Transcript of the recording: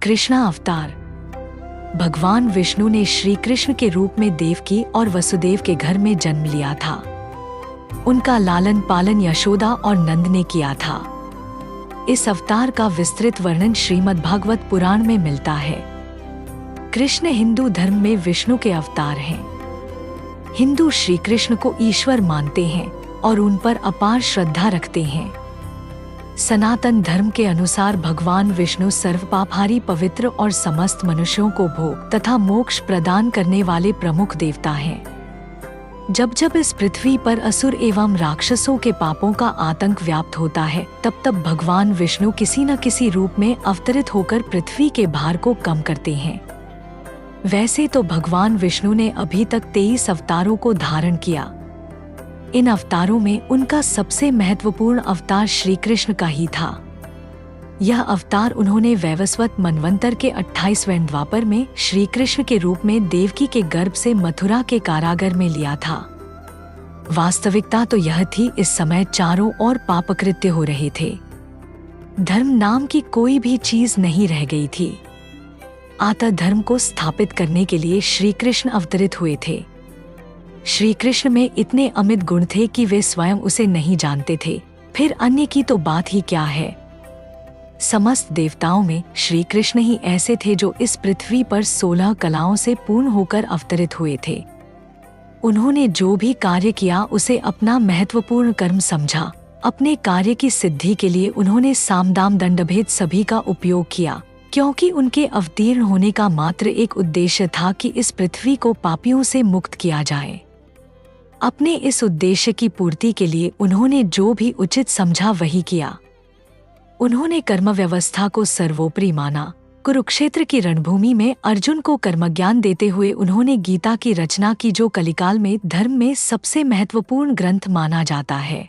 कृष्णा अवतार। भगवान विष्णु ने श्री कृष्ण के रूप में देवकी और वसुदेव के घर में जन्म लिया था। उनका लालन पालन यशोदा और नंद ने किया था। इस अवतार का विस्तृत वर्णन श्रीमद् भागवत पुराण में मिलता है। कृष्ण हिंदू धर्म में विष्णु के अवतार हैं। हिंदू श्री कृष्ण को ईश्वर मानते हैं और उन पर अपार श्रद्धा रखते हैं। सनातन धर्म के अनुसार भगवान विष्णु सर्वपापहारी, पवित्र और समस्त मनुष्यों को भोग तथा मोक्ष प्रदान करने वाले प्रमुख देवता हैं। जब जब इस पृथ्वी पर असुर एवं राक्षसों के पापों का आतंक व्याप्त होता है, तब तब भगवान विष्णु किसी न किसी रूप में अवतरित होकर पृथ्वी के भार को कम करते हैं। वैसे तो भगवान विष्णु ने अभी तक 23 अवतारों को धारण किया। इन अवतारों में उनका सबसे महत्वपूर्ण अवतार श्री कृष्ण का ही था। यह अवतार उन्होंने वैवस्वत मनवंतर के 28वें द्वापर में श्री कृष्ण के रूप में देवकी के गर्भ से मथुरा के कारागार में लिया था। वास्तविकता तो यह थी, इस समय चारों ओर पापकृत्य हो रहे थे। धर्म नाम की कोई भी चीज नहीं रह गई थी। अतः धर्म को स्थापित करने के लिए श्री कृष्ण अवतरित हुए थे। श्री कृष्ण में इतने अमित गुण थे कि वे स्वयं उसे नहीं जानते थे, फिर अन्य की तो बात ही क्या है। समस्त देवताओं में श्री कृष्ण ही ऐसे थे जो इस पृथ्वी पर 16 कलाओं से पूर्ण होकर अवतरित हुए थे। उन्होंने जो भी कार्य किया उसे अपना महत्वपूर्ण कर्म समझा। अपने कार्य की सिद्धि के लिए उन्होंने साम दाम दंड भेद सभी का उपयोग किया, क्योंकि उनके अवतीर्ण होने का मात्र एक उद्देश्य था कि इस पृथ्वी को पापियों से मुक्त किया जाए। अपने इस उद्देश्य की पूर्ति के लिए उन्होंने जो भी उचित समझा वही किया। उन्होंने कर्म व्यवस्था को सर्वोपरि माना। कुरुक्षेत्र की रणभूमि में अर्जुन को कर्मज्ञान देते हुए उन्होंने गीता की रचना की, जो कलिकाल में धर्म में सबसे महत्वपूर्ण ग्रंथ माना जाता है।